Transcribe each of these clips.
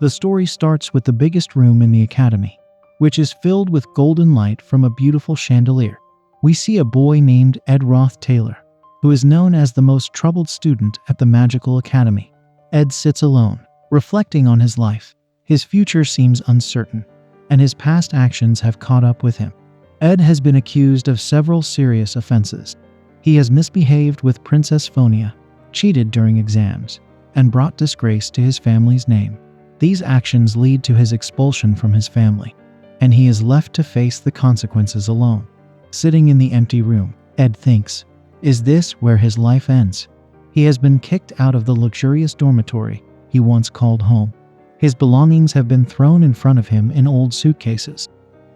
The story starts with the biggest room in the academy, which is filled with golden light from a beautiful chandelier. We see a boy named Ed Roth Taylor, who is known as the most troubled student at the Magical Academy. Ed sits alone, reflecting on his life. His future seems uncertain, and his past actions have caught up with him. Ed has been accused of several serious offenses. He has misbehaved with Princess Phonia, cheated during exams, and brought disgrace to his family's name. These actions lead to his expulsion from his family, and he is left to face the consequences alone. Sitting in the empty room, Ed thinks, is this where his life ends? He has been kicked out of the luxurious dormitory he once called home. His belongings have been thrown in front of him in old suitcases.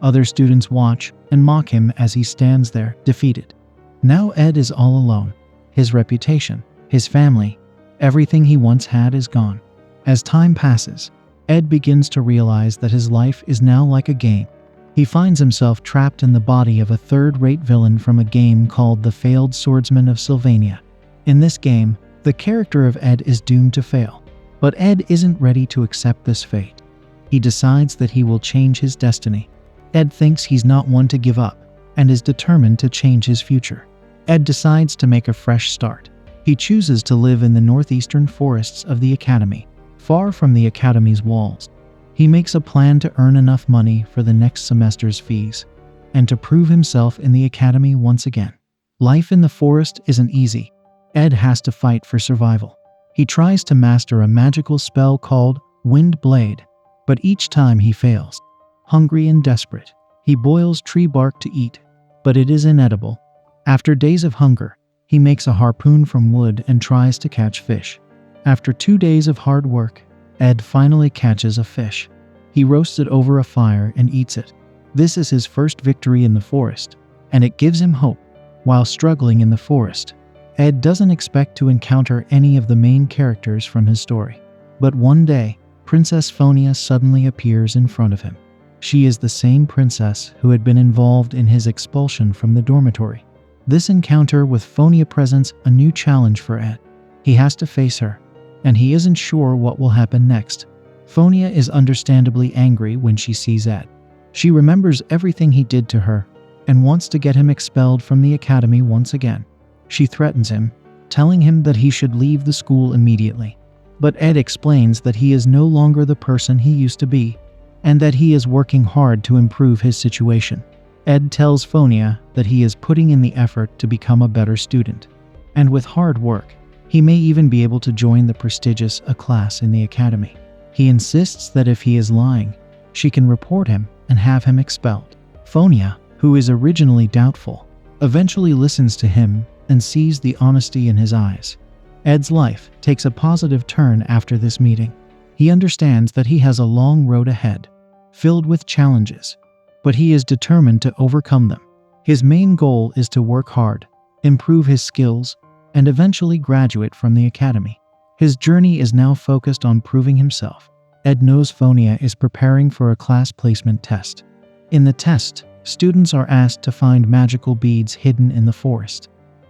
Other students watch and mock him as he stands there, defeated. Now Ed is all alone. His reputation, his family, everything he once had is gone. As time passes, Ed begins to realize that his life is now like a game. He finds himself trapped in the body of a third-rate villain from a game called The Failed Swordsman of Sylvania. In this game, the character of Ed is doomed to fail. But Ed isn't ready to accept this fate. He decides that he will change his destiny. Ed thinks he's not one to give up, and is determined to change his future. Ed decides to make a fresh start. He chooses to live in the northeastern forests of the academy, far from the academy's walls. He makes a plan to earn enough money for the next semester's fees, and to prove himself in the academy once again. Life in the forest isn't easy. Ed has to fight for survival. He tries to master a magical spell called Wind Blade, but each time he fails. Hungry and desperate, he boils tree bark to eat, but it is inedible. After days of hunger, he makes a harpoon from wood and tries to catch fish. After 2 days of hard work, Ed finally catches a fish. He roasts it over a fire and eats it. This is his first victory in the forest, and it gives him hope. While struggling in the forest, Ed doesn't expect to encounter any of the main characters from his story. But one day, Princess Phonia suddenly appears in front of him. She is the same princess who had been involved in his expulsion from the dormitory. This encounter with Phonia presents a new challenge for Ed. He has to face her, and he isn't sure what will happen next. Phonia is understandably angry when she sees Ed. She remembers everything he did to her, and wants to get him expelled from the academy once again. She threatens him, telling him that he should leave the school immediately. But Ed explains that he is no longer the person he used to be, and that he is working hard to improve his situation. Ed tells Phonia that he is putting in the effort to become a better student, and with hard work, he may even be able to join the prestigious A class in the academy. He insists that if he is lying, she can report him and have him expelled. Phonia, who is originally doubtful, eventually listens to him and sees the honesty in his eyes. Ed's life takes a positive turn after this meeting. He understands that he has a long road ahead, filled with challenges, but he is determined to overcome them. His main goal is to work hard, improve his skills, and eventually graduate from the academy. His journey is now focused on proving himself. Ed knows Phonia is preparing for a class placement test. In the test, students are asked to find magical beads hidden in the forest.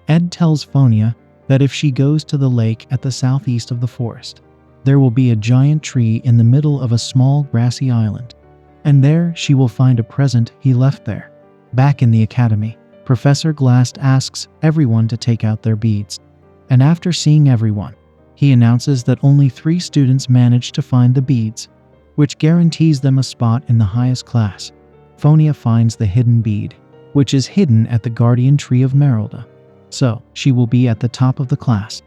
Ed tells Phonia that if she goes to the lake at the southeast of the forest, there will be a giant tree in the middle of a small grassy island, and there she will find a present he left there. Back in the academy, Professor Glast asks everyone to take out their beads, and after seeing everyone, he announces that only 3 students managed to find the beads, which guarantees them a spot in the highest class. Phonia finds the hidden bead, which is hidden at the guardian tree of Merelda, so she will be at the top of the class.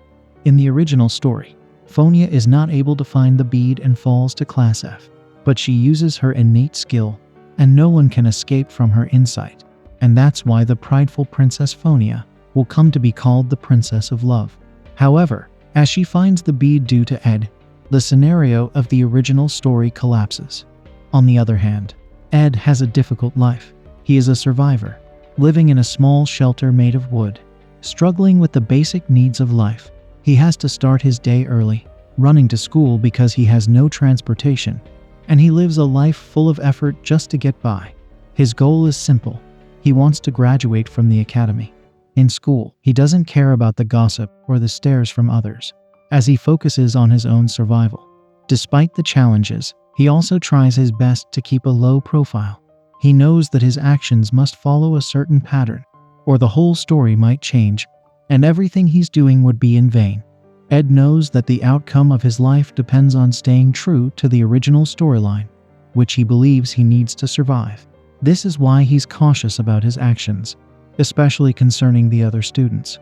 In the original story, Phonia is not able to find the bead and falls to Class F, but she uses her innate skill, and no one can escape from her insight, and that's why the prideful Princess Phonia will come to be called the Princess of Love. However, as she finds the bead due to Ed, the scenario of the original story collapses. On the other hand, Ed has a difficult life. He is a survivor, living in a small shelter made of wood, struggling with the basic needs of life. He has to start his day early, running to school because he has no transportation, and he lives a life full of effort just to get by. His goal is simple. He wants to graduate from the academy. In school, he doesn't care about the gossip or the stares from others, as he focuses on his own survival. Despite the challenges, he also tries his best to keep a low profile. He knows that his actions must follow a certain pattern, or the whole story might change, and everything he's doing would be in vain. Ed knows that the outcome of his life depends on staying true to the original storyline, which he believes he needs to survive. This is why he's cautious about his actions, especially concerning the other students.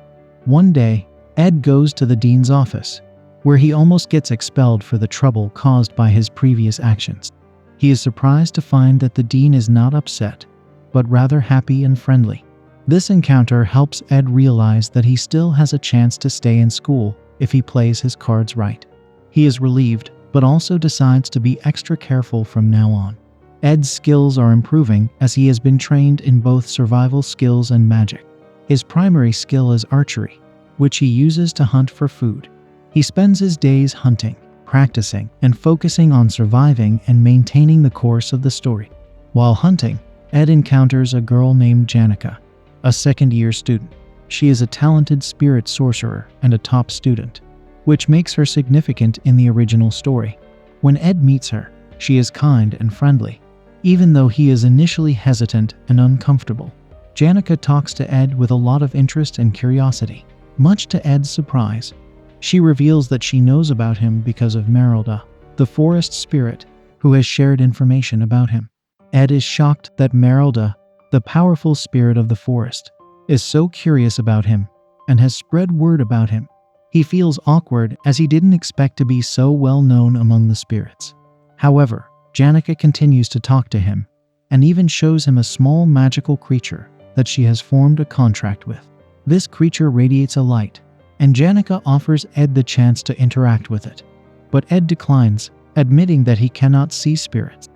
One day, Ed goes to the dean's office, where he almost gets expelled for the trouble caused by his previous actions. He is surprised to find that the dean is not upset, but rather happy and friendly. This encounter helps Ed realize that he still has a chance to stay in school if he plays his cards right. He is relieved, but also decides to be extra careful from now on. Ed's skills are improving as he has been trained in both survival skills and magic. His primary skill is archery, which he uses to hunt for food. He spends his days hunting, practicing, and focusing on surviving and maintaining the course of the story. While hunting, Ed encounters a girl named Janica, a second-year student. She is a talented spirit sorcerer and a top student, which makes her significant in the original story. When Ed meets her, she is kind and friendly, even though he is initially hesitant and uncomfortable. Janica talks to Ed with a lot of interest and curiosity. Much to Ed's surprise, she reveals that she knows about him because of Merelda, the forest spirit, who has shared information about him. Ed is shocked that Merelda, the powerful spirit of the forest, is so curious about him and has spread word about him. He feels awkward as he didn't expect to be so well known among the spirits. However, Janica continues to talk to him and even shows him a small magical creature that she has formed a contract with. This creature radiates a light, and Janica offers Ed the chance to interact with it. But Ed declines, admitting that he cannot see spirits.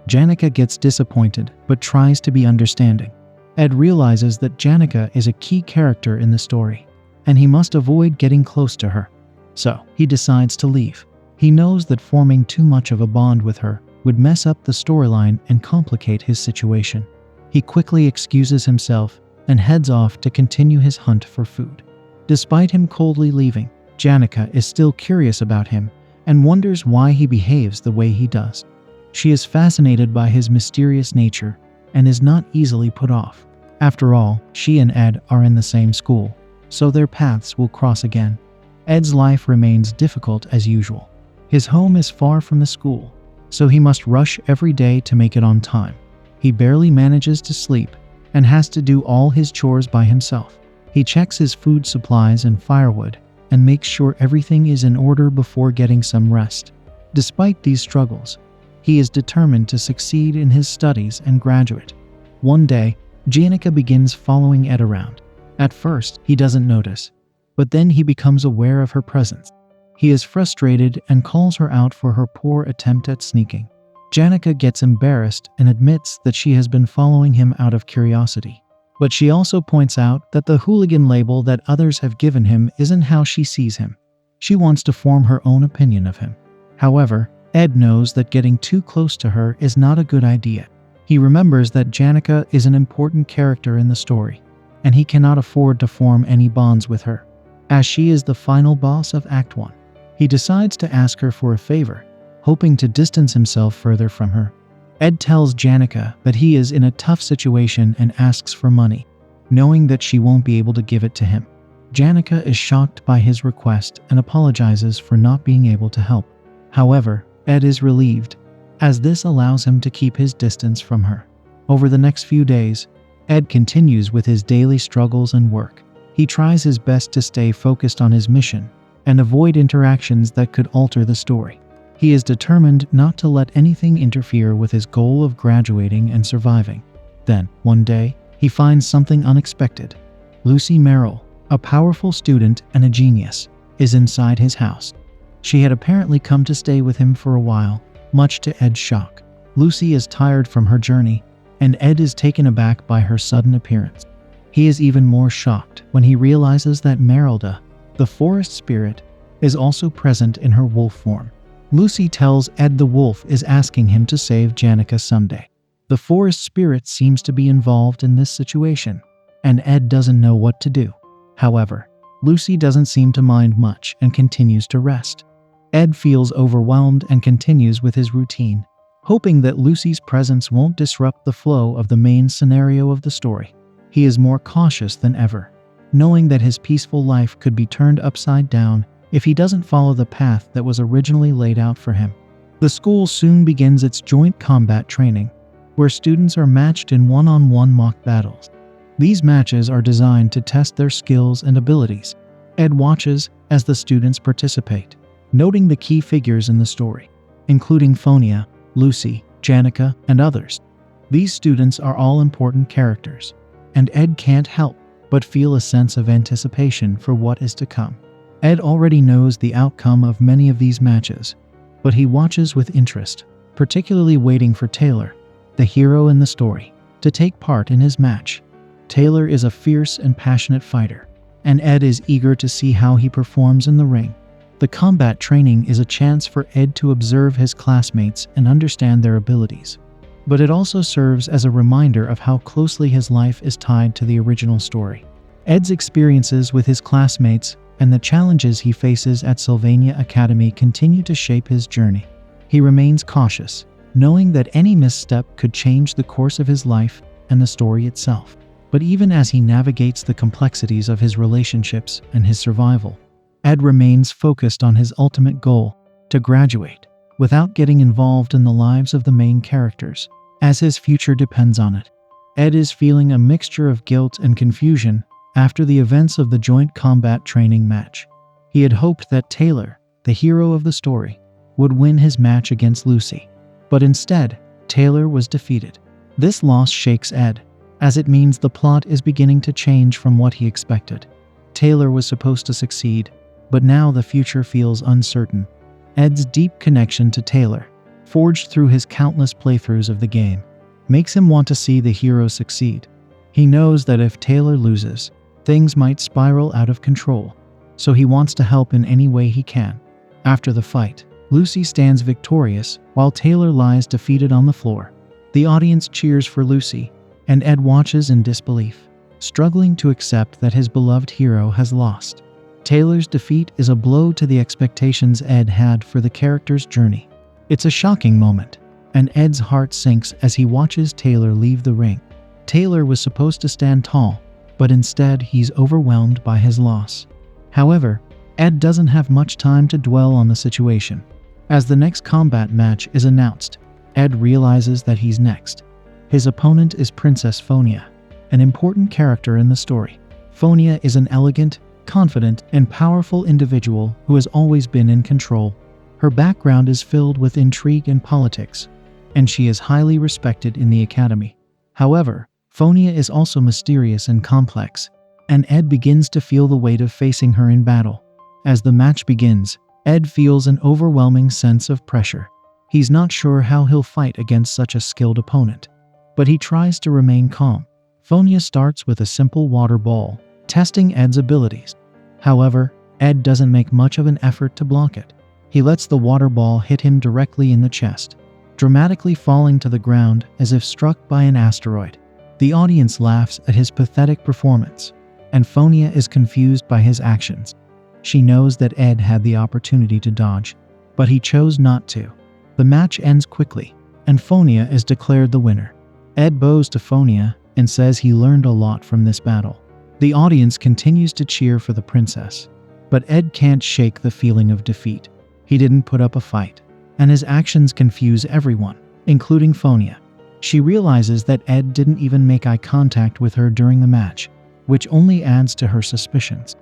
Janica gets disappointed but tries to be understanding. Ed realizes that Janica is a key character in the story, and he must avoid getting close to her. So, he decides to leave. He knows that forming too much of a bond with her would mess up the storyline and complicate his situation. He quickly excuses himself and heads off to continue his hunt for food. Despite him coldly leaving, Janica is still curious about him and wonders why he behaves the way he does. She is fascinated by his mysterious nature and is not easily put off. After all, she and Ed are in the same school, so their paths will cross again. Ed's life remains difficult as usual. His home is far from the school, so he must rush every day to make it on time. He barely manages to sleep and has to do all his chores by himself. He checks his food supplies and firewood and makes sure everything is in order before getting some rest. Despite these struggles, he is determined to succeed in his studies and graduate. One day, Janica begins following Ed around. At first, he doesn't notice, but then he becomes aware of her presence. He is frustrated and calls her out for her poor attempt at sneaking. Janica gets embarrassed and admits that she has been following him out of curiosity. But she also points out that the hooligan label that others have given him isn't how she sees him. She wants to form her own opinion of him. However, Ed knows that getting too close to her is not a good idea. He remembers that Janica is an important character in the story, and he cannot afford to form any bonds with her, as she is the final boss of Act 1. He decides to ask her for a favor, hoping to distance himself further from her. Ed tells Janica that he is in a tough situation and asks for money, knowing that she won't be able to give it to him. Janica is shocked by his request and apologizes for not being able to help. However, Ed is relieved, as this allows him to keep his distance from her. Over the next few days, Ed continues with his daily struggles and work. He tries his best to stay focused on his mission and avoid interactions that could alter the story. He is determined not to let anything interfere with his goal of graduating and surviving. Then, one day, he finds something unexpected. Lucy Merrill, a powerful student and a genius, is inside his house. She had apparently come to stay with him for a while, much to Ed's shock. Lucy is tired from her journey, and Ed is taken aback by her sudden appearance. He is even more shocked when he realizes that Merelda, the forest spirit, is also present in her wolf form. Lucy tells Ed the wolf is asking him to save Janica someday. The forest spirit seems to be involved in this situation, and Ed doesn't know what to do. However, Lucy doesn't seem to mind much and continues to rest. Ed feels overwhelmed and continues with his routine, hoping that Lucy's presence won't disrupt the flow of the main scenario of the story. He is more cautious than ever, knowing that his peaceful life could be turned upside down if he doesn't follow the path that was originally laid out for him. The school soon begins its joint combat training, where students are matched in one-on-one mock battles. These matches are designed to test their skills and abilities. Ed watches as the students participate, noting the key figures in the story, including Fonia, Lucy, Janica, and others. These students are all important characters, and Ed can't help but feel a sense of anticipation for what is to come. Ed already knows the outcome of many of these matches, but he watches with interest, particularly waiting for Taylor, the hero in the story, to take part in his match. Taylor is a fierce and passionate fighter, and Ed is eager to see how he performs in the ring. The combat training is a chance for Ed to observe his classmates and understand their abilities, but it also serves as a reminder of how closely his life is tied to the original story. Ed's experiences with his classmates and the challenges he faces at Sylvania Academy continue to shape his journey. He remains cautious, knowing that any misstep could change the course of his life and the story itself. But even as he navigates the complexities of his relationships and his survival, Ed remains focused on his ultimate goal, to graduate, without getting involved in the lives of the main characters, as his future depends on it. Ed is feeling a mixture of guilt and confusion after the events of the joint combat training match. He had hoped that Taylor, the hero of the story, would win his match against Lucy, but instead, Taylor was defeated. This loss shakes Ed, as it means the plot is beginning to change from what he expected. Taylor was supposed to succeed, but now the future feels uncertain. Ed's deep connection to Taylor, forged through his countless playthroughs of the game, makes him want to see the hero succeed. He knows that if Taylor loses, things might spiral out of control, so he wants to help in any way he can. After the fight, Lucy stands victorious while Taylor lies defeated on the floor. The audience cheers for Lucy, and Ed watches in disbelief, struggling to accept that his beloved hero has lost. Taylor's defeat is a blow to the expectations Ed had for the character's journey. It's a shocking moment, and Ed's heart sinks as he watches Taylor leave the ring. Taylor was supposed to stand tall, but instead he's overwhelmed by his loss. However, Ed doesn't have much time to dwell on the situation. As the next combat match is announced, Ed realizes that he's next. His opponent is Princess Fonia, an important character in the story. Fonia is an elegant, confident, and powerful individual who has always been in control. Her background is filled with intrigue and politics, and she is highly respected in the academy. However, Fonia is also mysterious and complex, and Ed begins to feel the weight of facing her in battle. As the match begins, Ed feels an overwhelming sense of pressure. He's not sure how he'll fight against such a skilled opponent, but he tries to remain calm. Fonia starts with a simple water ball, testing Ed's abilities. However, Ed doesn't make much of an effort to block it. He lets the water ball hit him directly in the chest, dramatically falling to the ground as if struck by an asteroid. The audience laughs at his pathetic performance, and Fonia is confused by his actions. She knows that Ed had the opportunity to dodge, but he chose not to. The match ends quickly, and Fonia is declared the winner. Ed bows to Fonia and says he learned a lot from this battle. The audience continues to cheer for the princess, but Ed can't shake the feeling of defeat. He didn't put up a fight, and his actions confuse everyone, including Fonia. She realizes that Ed didn't even make eye contact with her during the match, which only adds to her suspicions.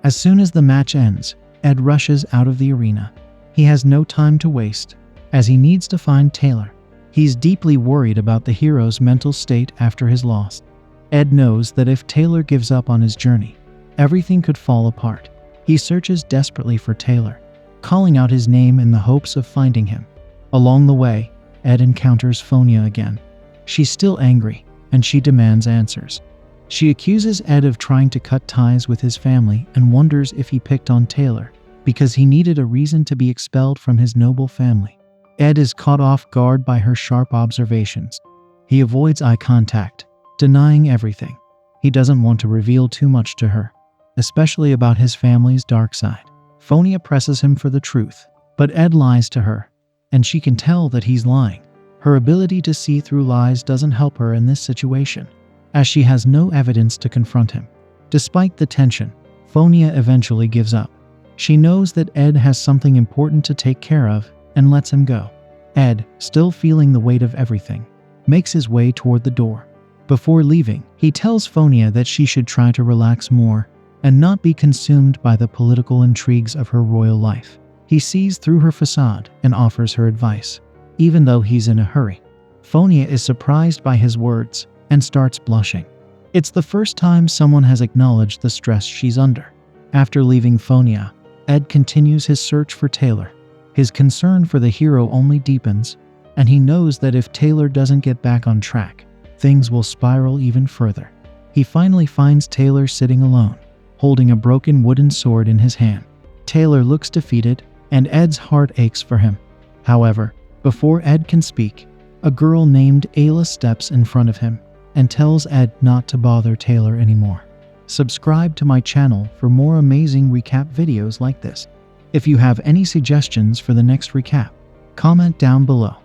As soon as the match ends, Ed rushes out of the arena. He has no time to waste, as he needs to find Taylor. He's deeply worried about the hero's mental state after his loss. Ed knows that if Taylor gives up on his journey, everything could fall apart. He searches desperately for Taylor, calling out his name in the hopes of finding him. Along the way, Ed encounters Fonia again. She's still angry, and she demands answers. She accuses Ed of trying to cut ties with his family and wonders if he picked on Taylor because he needed a reason to be expelled from his noble family. Ed is caught off guard by her sharp observations. He avoids eye contact, denying everything. He doesn't want to reveal too much to her, especially about his family's dark side. Fonia presses him for the truth, But Ed lies to her, and she can tell that he's lying. Her ability to see through lies doesn't help her in this situation, as she has no evidence to confront him. Despite the tension, Fonia eventually gives up. She knows that Ed has something important to take care of and lets him go. Ed, still feeling the weight of everything, makes his way toward the door. Before leaving, he tells Fonia that she should try to relax more and not be consumed by the political intrigues of her royal life. He sees through her facade and offers her advice, even though he's in a hurry. Fonia is surprised by his words and starts blushing. It's the first time someone has acknowledged the stress she's under. After leaving Fonia, Ed continues his search for Taylor. His concern for the hero only deepens, and he knows that if Taylor doesn't get back on track, things will spiral even further. He finally finds Taylor sitting alone, holding a broken wooden sword in his hand. Taylor looks defeated, and Ed's heart aches for him. However, before Ed can speak, a girl named Ayla steps in front of him and tells Ed not to bother Taylor anymore. Subscribe to my channel for more amazing recap videos like this. If you have any suggestions for the next recap, comment down below.